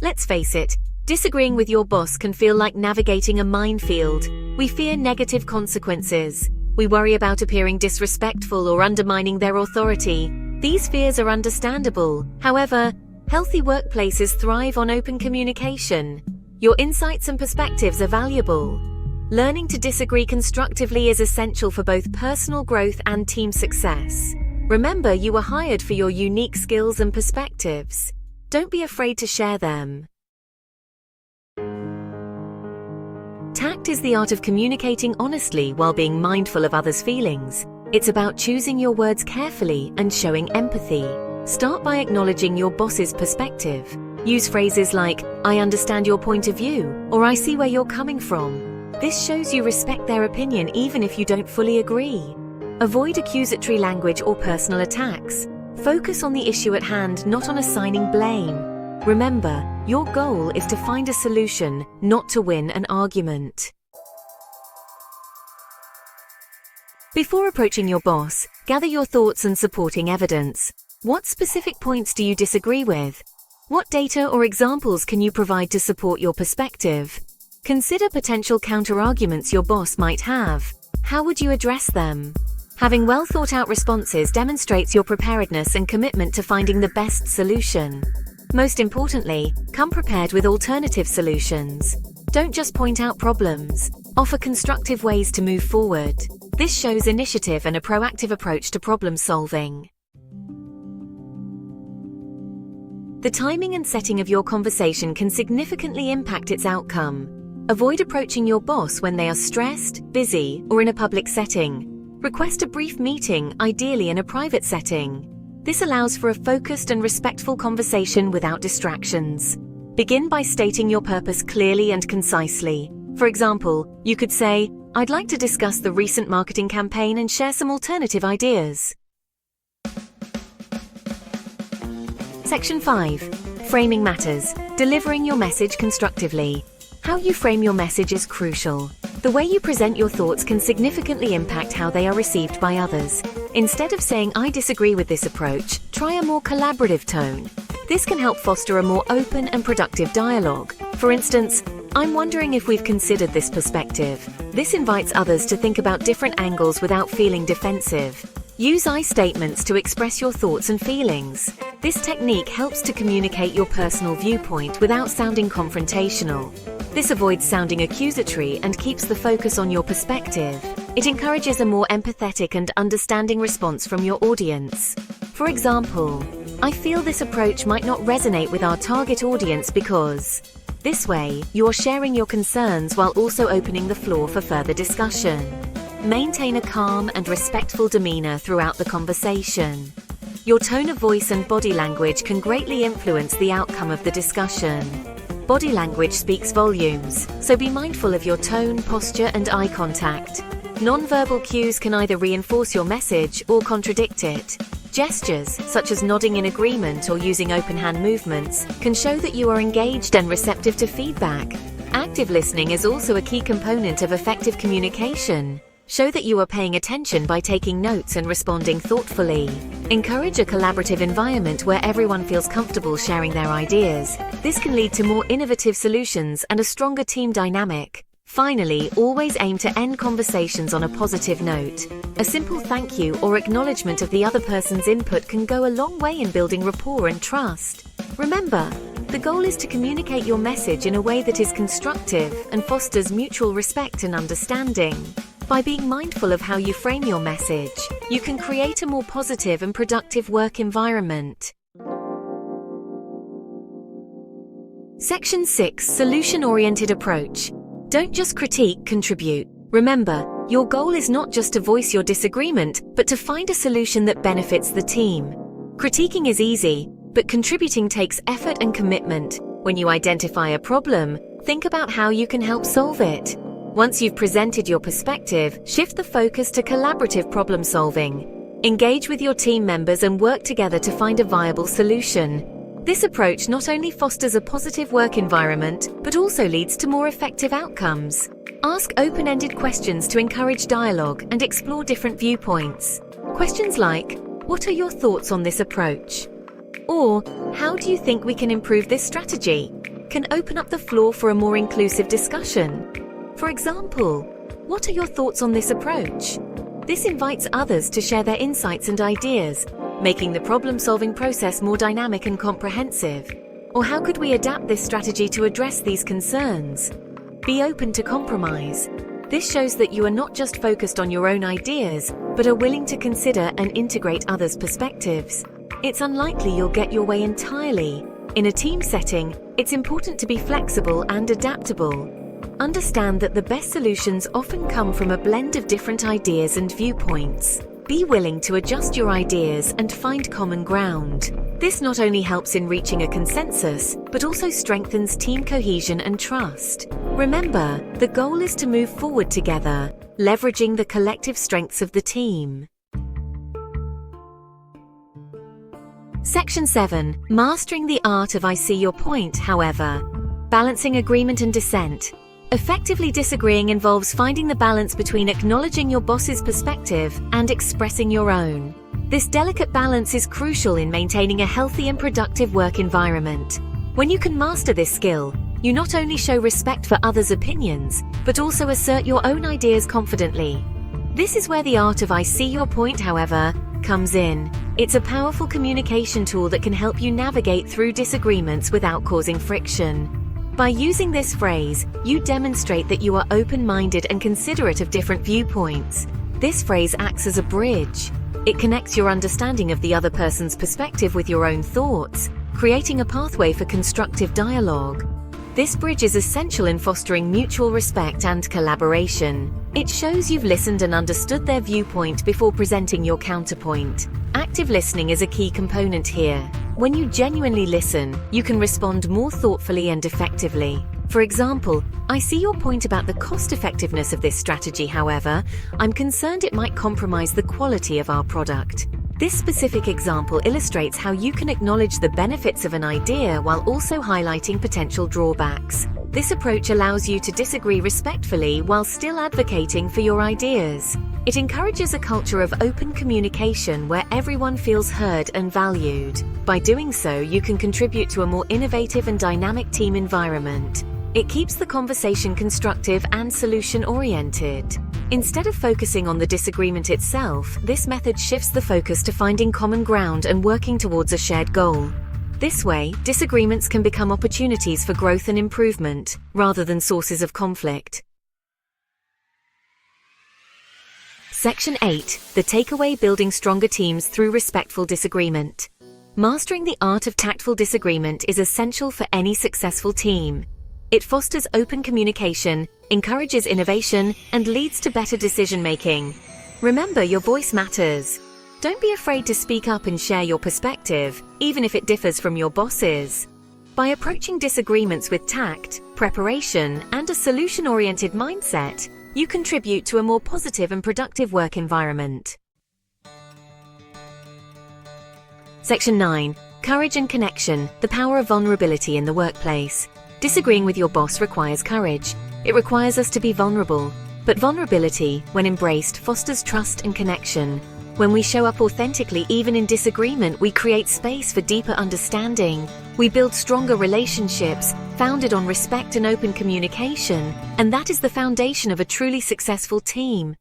Let's face it, disagreeing with your boss can feel like navigating a minefield. We fear negative consequences. We worry about appearing disrespectful or undermining their authority. These fears are understandable. However, healthy workplaces thrive on open communication. Your insights and perspectives are valuable. Learning to disagree constructively is essential for both personal growth and team success. Remember, you were hired for your unique skills and perspectives. Don't be afraid to share them. Tact is the art of communicating honestly while being mindful of others' feelings. It's about choosing your words carefully and showing empathy. Start by acknowledging your boss's perspective. Use phrases like, "I understand your point of view," or "I see where you're coming from." This shows you respect their opinion even if you don't fully agree. Avoid accusatory language or personal attacks. Focus on the issue at hand, not on assigning blame. Remember, your goal is to find a solution, not to win an argument. Before approaching your boss, gather your thoughts and supporting evidence. What specific points do you disagree with? What data or examples can you provide to support your perspective? Consider potential counter-arguments your boss might have. How would you address them? Having well-thought-out responses demonstrates your preparedness and commitment to finding the best solution. Most importantly, come prepared with alternative solutions. Don't just point out problems. Offer constructive ways to move forward. This shows initiative and a proactive approach to problem solving. The timing and setting of your conversation can significantly impact its outcome. Avoid approaching your boss when they are stressed, busy, or in a public setting. Request a brief meeting, ideally in a private setting. This allows for a focused and respectful conversation without distractions. Begin by stating your purpose clearly and concisely. For example, you could say, "I'd like to discuss the recent marketing campaign and share some alternative ideas." Section 5. Framing matters. Delivering your message constructively. How you frame your message is crucial. The way you present your thoughts can significantly impact how they are received by others. Instead of saying, "I disagree with this approach," try a more collaborative tone. This can help foster a more open and productive dialogue. For instance, "I'm wondering if we've considered this perspective." This invites others to think about different angles without feeling defensive. Use I statements to express your thoughts and feelings. This technique helps to communicate your personal viewpoint without sounding confrontational. This avoids sounding accusatory and keeps the focus on your perspective. It encourages a more empathetic and understanding response from your audience. For example, "I feel this approach might not resonate with our target audience because..." This way, you're sharing your concerns while also opening the floor for further discussion. Maintain a calm and respectful demeanor throughout the conversation. Your tone of voice and body language can greatly influence the outcome of the discussion. Body language speaks volumes, so be mindful of your tone, posture, and eye contact. Non-verbal cues can either reinforce your message or contradict it. Gestures, such as nodding in agreement or using open hand movements, can show that you are engaged and receptive to feedback. Active listening is also a key component of effective communication. Show that you are paying attention by taking notes and responding thoughtfully. Encourage a collaborative environment where everyone feels comfortable sharing their ideas. This can lead to more innovative solutions and a stronger team dynamic. Finally, always aim to end conversations on a positive note. A simple thank you or acknowledgement of the other person's input can go a long way in building rapport and trust. Remember, the goal is to communicate your message in a way that is constructive and fosters mutual respect and understanding. By being mindful of how you frame your message, you can create a more positive and productive work environment. Section 6. Solution-oriented approach. Don't just critique, contribute. Remember, your goal is not just to voice your disagreement, but to find a solution that benefits the team. Critiquing is easy, but contributing takes effort and commitment. When you identify a problem, think about how you can help solve it. Once you've presented your perspective, shift the focus to collaborative problem solving. Engage with your team members and work together to find a viable solution. This approach not only fosters a positive work environment, but also leads to more effective outcomes. Ask open-ended questions to encourage dialogue and explore different viewpoints. Questions like, "What are your thoughts on this approach?" Or, how do you think we can improve this strategy? Can open up the floor for a more inclusive discussion. For example, what are your thoughts on this approach? This invites others to share their insights and ideas, making the problem-solving process more dynamic and comprehensive. Or how could we adapt this strategy to address these concerns? Be open to compromise. This shows that you are not just focused on your own ideas, but are willing to consider and integrate others' perspectives. It's unlikely you'll get your way entirely. In a team setting, it's important to be flexible and adaptable. Understand that the best solutions often come from a blend of different ideas and viewpoints. Be willing to adjust your ideas and find common ground. This not only helps in reaching a consensus, but also strengthens team cohesion and trust. Remember, the goal is to move forward together, leveraging the collective strengths of the team. Section 7. Mastering the art of I see your point, however. Balancing agreement and dissent. Effectively disagreeing involves finding the balance between acknowledging your boss's perspective and expressing your own. This delicate balance is crucial in maintaining a healthy and productive work environment. When you can master this skill, you not only show respect for others' opinions, but also assert your own ideas confidently. This is where the art of I see your point, however, comes in. It's a powerful communication tool that can help you navigate through disagreements without causing friction. By using this phrase, you demonstrate that you are open-minded and considerate of different viewpoints. This phrase acts as a bridge. It connects your understanding of the other person's perspective with your own thoughts, creating a pathway for constructive dialogue. This bridge is essential in fostering mutual respect and collaboration. It shows you've listened and understood their viewpoint before presenting your counterpoint. Active listening is a key component here. When you genuinely listen, you can respond more thoughtfully and effectively. For example, I see your point about the cost-effectiveness of this strategy, however, I'm concerned it might compromise the quality of our product. This specific example illustrates how you can acknowledge the benefits of an idea while also highlighting potential drawbacks. This approach allows you to disagree respectfully while still advocating for your ideas. It encourages a culture of open communication where everyone feels heard and valued. By doing so, you can contribute to a more innovative and dynamic team environment. It keeps the conversation constructive and solution-oriented. Instead of focusing on the disagreement itself, this method shifts the focus to finding common ground and working towards a shared goal. This way, disagreements can become opportunities for growth and improvement, rather than sources of conflict. Section 8. The takeaway: building stronger teams through respectful disagreement. Mastering the art of tactful disagreement is essential for any successful team. It fosters open communication, encourages innovation, and leads to better decision-making. Remember, your voice matters. Don't be afraid to speak up and share your perspective, even if it differs from your boss's. By approaching disagreements with tact, preparation, and a solution-oriented mindset, you contribute to a more positive and productive work environment. Section 9. Courage and connection: the power of vulnerability in the workplace. Disagreeing with your boss requires courage. It requires us to be vulnerable. But vulnerability, when embraced, fosters trust and connection. When we show up authentically even in disagreement, we create space for deeper understanding. We build stronger relationships, founded on respect and open communication, and that is the foundation of a truly successful team.